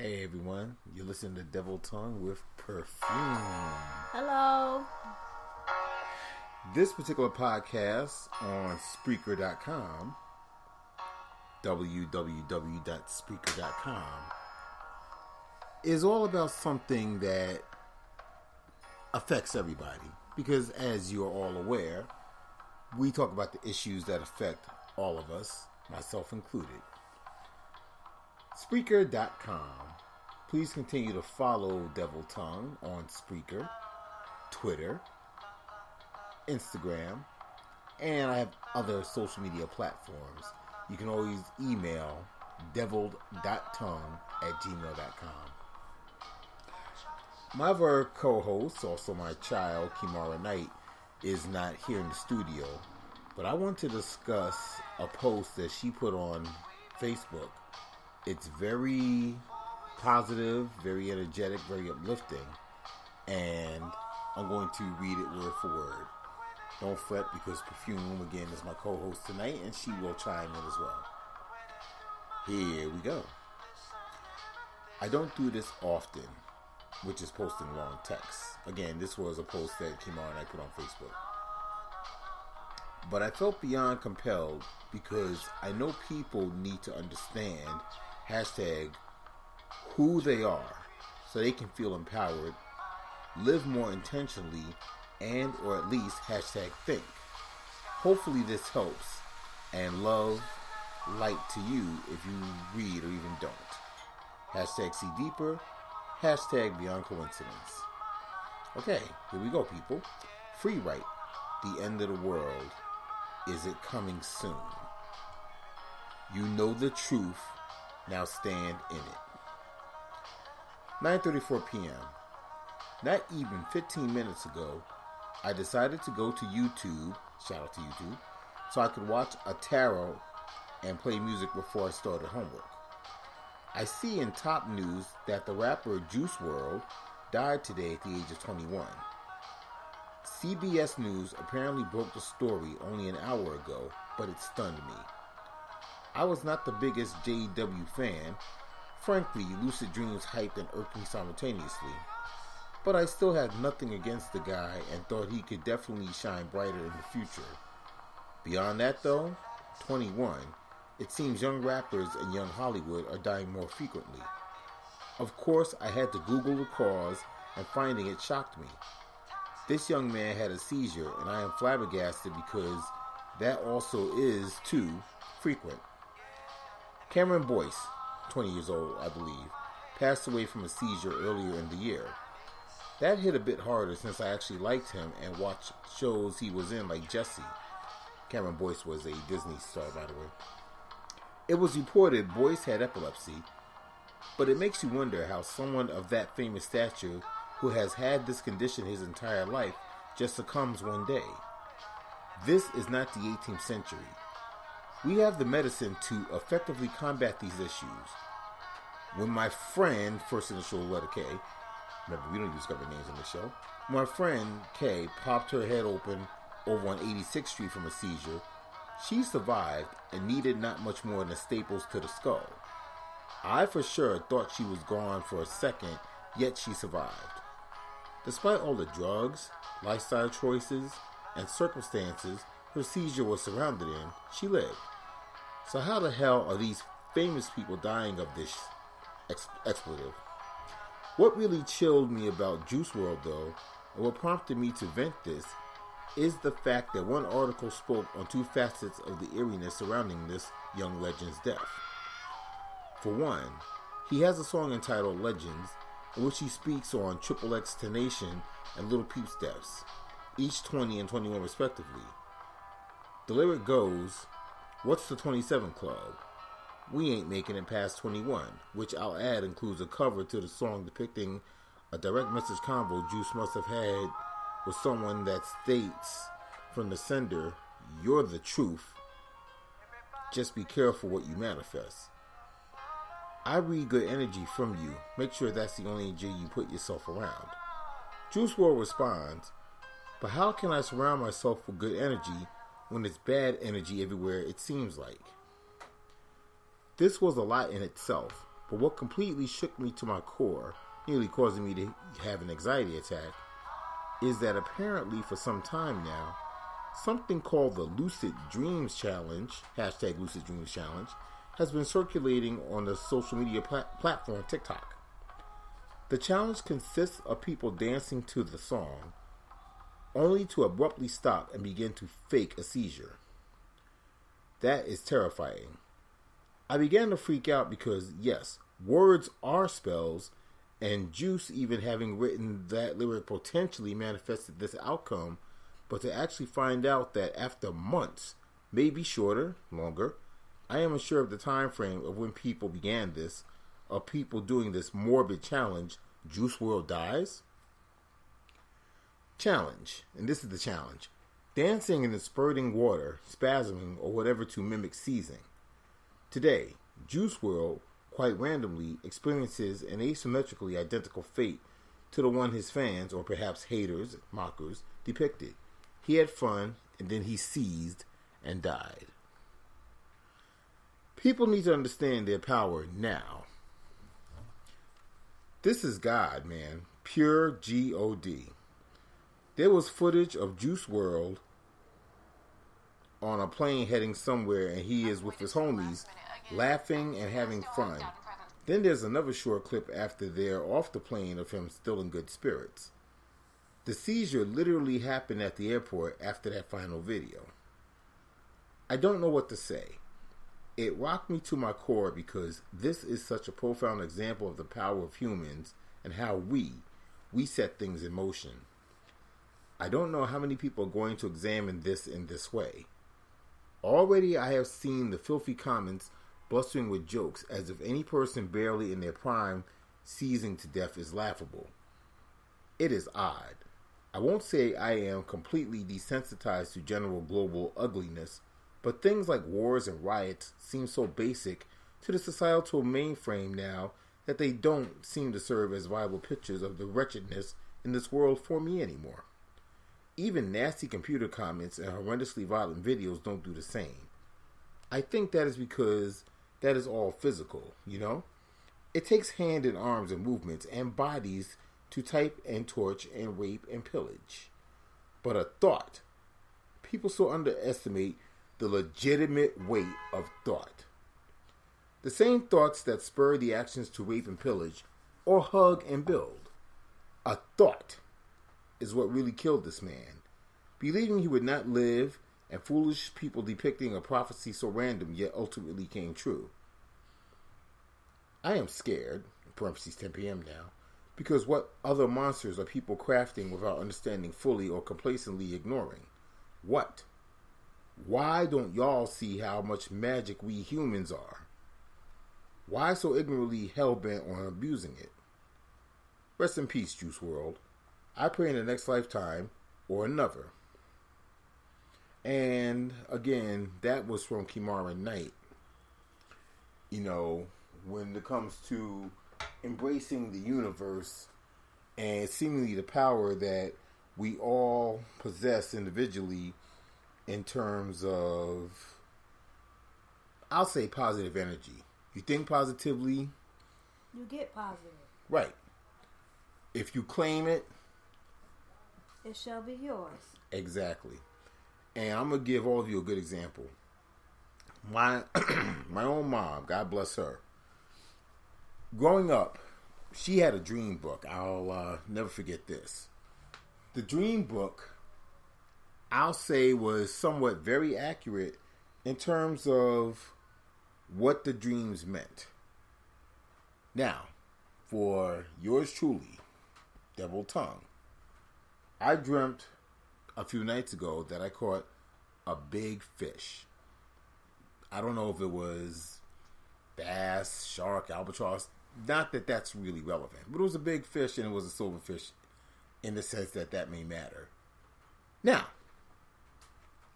Hey everyone, you're listening to Devil Tongue with Perfume. Hello. This particular podcast on Spreaker.com, www.spreaker.com, is all about something that affects everybody. Because as you're all aware, we talk about the issues that affect all of us, myself included. Spreaker.com. Please continue to follow Devil Tongue on Spreaker, Twitter, Instagram, and I have other social media platforms. You can always email deviled.tongue@gmail.com. My other co-host, also my child, Kimara Knight, is not here in the studio, but I want to discuss a post that she put on Facebook. It's very positive, very energetic, very uplifting, and I'm going to read it word for word. Don't fret, because Perfume, again, is my co-host tonight, and she will chime in as well. Here we go. I don't do this often, which is posting long texts. Again, this was a post that Kimara and I put on Facebook. But I felt beyond compelled because I know people need to understand hashtag who they are so they can feel empowered, live more intentionally, and or at least hashtag think. Hopefully this helps, and love, light to you if you read or even don't. Hashtag see deeper, hashtag beyond coincidence. Okay, here we go, people. Free write. The end of the world. Is it coming soon? You know the truth. Now stand in it. 9:34 p.m. Not even 15 minutes ago, I decided to go to YouTube, shout out to YouTube, so I could watch a tarot and play music before I started homework. I see in top news that the rapper Juice WRLD died today at the age of 21. CBS News apparently broke the story only an hour ago, but it stunned me. I was not the biggest JW fan. Frankly, Lucid Dreams hyped and irked me simultaneously. But I still had nothing against the guy and thought he could definitely shine brighter in the future. Beyond that though, 21, it seems young rappers in young Hollywood are dying more frequently. Of course, I had to Google the cause, and finding it shocked me. This young man had a seizure, and I am flabbergasted because that also is, too, frequent. Cameron Boyce, 20 years old, I believe, passed away from a seizure earlier in the year. That hit a bit harder since I actually liked him and watched shows he was in like Jesse. Cameron Boyce was a Disney star, by the way. It was reported Boyce had epilepsy, but it makes you wonder how someone of that famous stature who has had this condition his entire life just succumbs one day. This is not the 18th century. We have the medicine to effectively combat these issues. When my friend, first initial letter K, remember we don't use government names on the show, my friend K popped her head open over on 86th Street from a seizure, she survived and needed not much more than staples to the skull. I for sure thought she was gone for a second, yet she survived. Despite all the drugs, lifestyle choices, and circumstances her seizure was surrounded in, she lived. So how the hell are these famous people dying of this expletive? What really chilled me about Juice WRLD though, and what prompted me to vent this, is the fact that one article spoke on two facets of the eeriness surrounding this young legend's death. For one, he has a song entitled Legends, in which he speaks on XXX Tenation and Lil Peep's deaths, each 20 and 21 respectively. The lyric goes, "What's the 27 Club? We ain't making it past 21," which I'll add includes a cover to the song depicting a direct message convo Juice must have had with someone that states from the sender, "You're the truth. Just be careful what you manifest." I read good energy from you. Make sure that's the only energy you put yourself around. Juice WRLD responds, "But how can I surround myself with good energy when it's bad energy everywhere it seems like?" This was a lot in itself, But what completely shook me to my core, nearly causing me to have an anxiety attack, is that apparently for some time now, something called the Lucid Dreams Challenge, hashtag Lucid Dreams Challenge, has been circulating on the social media platform TikTok. The challenge consists of people dancing to the song, only to abruptly stop and begin to fake a seizure. That is terrifying. I began to freak out because, yes, words are spells, and Juice, even having written that lyric, potentially manifested this outcome, but to actually find out that after months, maybe shorter, longer, I am unsure of the time frame of when people began this, of people doing this morbid challenge, Juice WRLD dies? Challenge, and this is the challenge. Dancing in the spurting water, spasming, or whatever to mimic seizing. Today, Juice WRLD, quite randomly, experiences an asymmetrically identical fate to the one his fans, or perhaps haters, mockers, depicted. He had fun, and then he seized and died. People need to understand their power now. This is God, man. Pure G-O-D. There was footage of Juice WRLD on a plane heading somewhere, and he is with his homies, laughing and having fun. Then there's another short clip after they're off the plane of him still in good spirits. The seizure literally happened at the airport after that final video. I don't know what to say. It rocked me to my core because this is such a profound example of the power of humans and how we set things in motion. I don't know how many people are going to examine this in this way. Already I have seen the filthy comments blustering with jokes as if any person barely in their prime seizing to death is laughable. It is odd. I won't say I am completely desensitized to general global ugliness, but things like wars and riots seem so basic to the societal mainframe now that they don't seem to serve as viable pictures of the wretchedness in this world for me anymore. Even nasty computer comments and horrendously violent videos don't do the same. I think that is because that is all physical, you know? It takes hand and arms and movements and bodies to type and torch and rape and pillage. But a thought. People so underestimate the legitimate weight of thought. The same thoughts that spur the actions to rape and pillage or hug and build. A thought is what really killed this man. Believing he would not live, and foolish people depicting a prophecy so random yet ultimately came true. I am scared, parentheses 10 p.m. now, because what other monsters are people crafting without understanding fully or complacently ignoring? What? Why don't y'all see how much magic we humans are? Why so ignorantly hell-bent on abusing it? Rest in peace, Juice WRLD. I pray in the next lifetime or another. And again, that was from Kimara Knight. You know, when it comes to embracing the universe and seemingly the power that we all possess individually in terms of, I'll say, positive energy. You think positively, you get positive. Right. If you claim it, it shall be yours. Exactly. And I'm going to give all of you a good example. My own mom, God bless her. Growing up, she had a dream book. I'll never forget this. The dream book, I'll say, was somewhat very accurate in terms of what the dreams meant. Now, for yours truly, Devil Tongue, I dreamt a few nights ago that I caught a big fish. I don't know if it was bass, shark, albatross. Not that that's really relevant, but it was a big fish and it was a silverfish in the sense that that may matter. Now,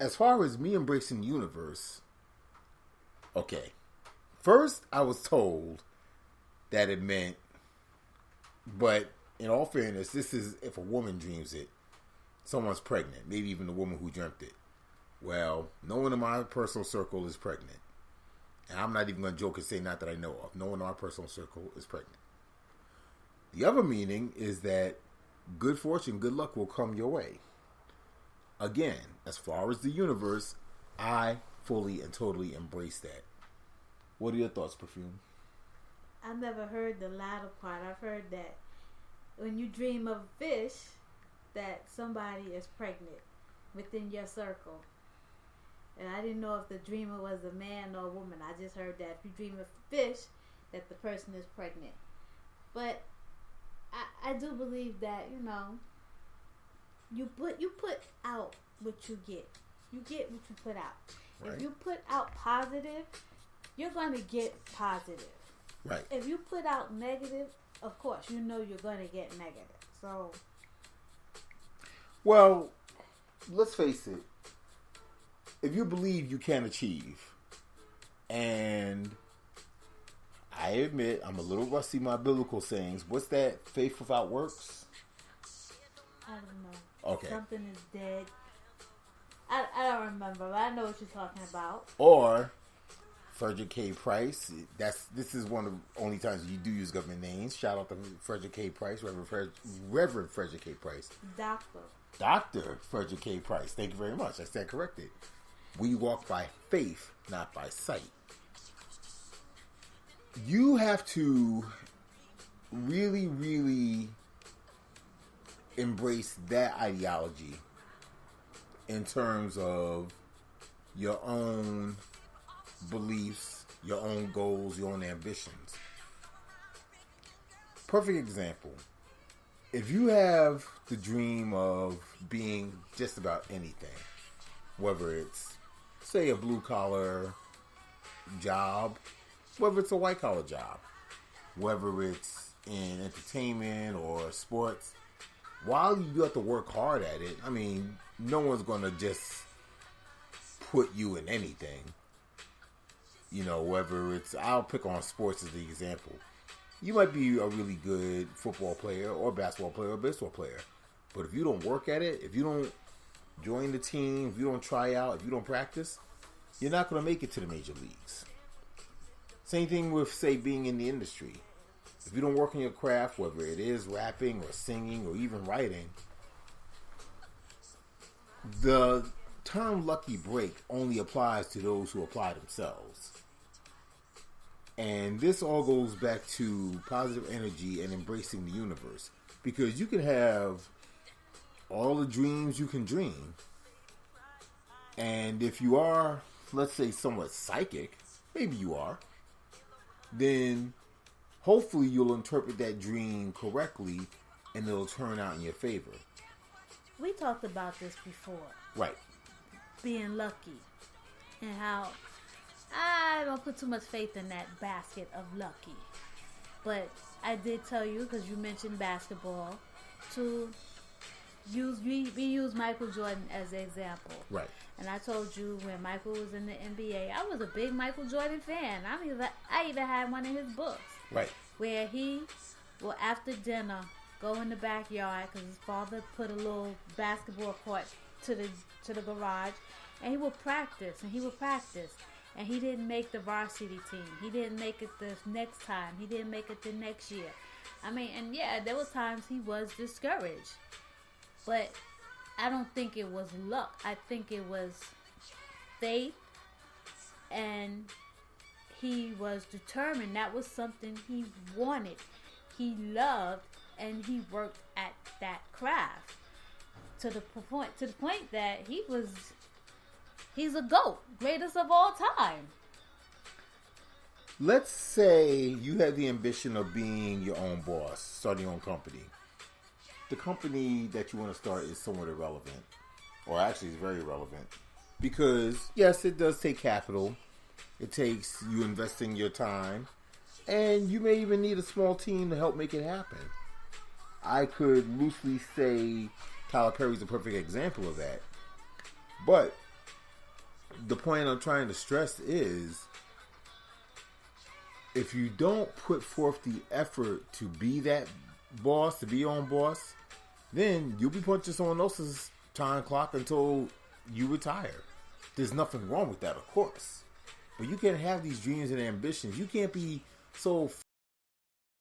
as far as me embracing the universe, okay. First, I was told that it meant, but in all fairness, this is if a woman dreams it, someone's pregnant, maybe even the woman who dreamt it. Well, no one in my personal circle is pregnant. And I'm not even going to joke and say not that I know of. No one in our personal circle is pregnant. The other meaning is that good fortune, good luck will come your way. Again, as far as the universe, I fully and totally embrace that. What are your thoughts, Perfume? I've never heard the latter part. I've heard that when you dream of a fish, that somebody is pregnant within your circle. And I didn't know if the dreamer was a man or a woman. I just heard that if you dream of a fish, that the person is pregnant. But I do believe that, you put out what you get. You get what you put out. Right. If you put out positive, you're going to get positive. Right. If you put out negative, of course, you're going to get negative. So, well, let's face it. If you believe you can achieve, and I admit I'm a little rusty in my biblical sayings. What's that? Faith without works? I don't know. Okay. Something is dead. I don't remember, but I know what you're talking about. Or Frederick K. Price. This is one of the only times you do use government names. Shout out to Frederick K. Price, Reverend Frederick K. Price. Dr. Frederick K. Price. Thank you very much. I stand corrected. We walk by faith, not by sight. You have to really, really embrace that ideology in terms of your own beliefs, your own goals, your own ambitions. Perfect example. If you have the dream of being just about anything, whether it's, say, a blue-collar job, whether it's a white-collar job, whether it's in entertainment or sports, while you do have to work hard at it, I mean, no one's going to just put you in anything. Whether it's, I'll pick on sports as the example. You might be a really good football player or basketball player or baseball player. But if you don't work at it, if you don't join the team, if you don't try out, if you don't practice, you're not going to make it to the major leagues. Same thing with, say, being in the industry. If you don't work on your craft, whether it is rapping or singing or even writing, the term lucky break only applies to those who apply themselves. And this all goes back to positive energy and embracing the universe. Because you can have all the dreams you can dream. And if you are, let's say, somewhat psychic, maybe you are, then hopefully you'll interpret that dream correctly and it'll turn out in your favor. We talked about this before. Right. Being lucky. And how I don't put too much faith in that basket of lucky. But I did tell you, because you mentioned basketball, to we use Michael Jordan as an example. Right. And I told you when Michael was in the NBA, I was a big Michael Jordan fan. I even had one of his books. Right. Where he will, after dinner, go in the backyard because his father put a little basketball court to the garage, and he would practice, and he would practice. And he didn't make the varsity team. He didn't make it the next time. He didn't make it the next year. I mean, and yeah, there was times he was discouraged. But I don't think it was luck. I think it was faith, and he was determined. That was something he wanted, he loved, and he worked at that craft to the point that he's a GOAT, greatest of all time. Let's say you have the ambition of being your own boss, starting your own company. The company that you want to start is somewhat irrelevant, or actually is very relevant, because yes, it does take capital. It takes you investing your time, and you may even need a small team to help make it happen. I could loosely say Tyler Perry's a perfect example of that. But the point I'm trying to stress is, if you don't put forth the effort to be that boss, to be your own boss, then you'll be punching someone else's time clock until you retire. There's nothing wrong with that, of course. But you can't have these dreams and ambitions. You can't be so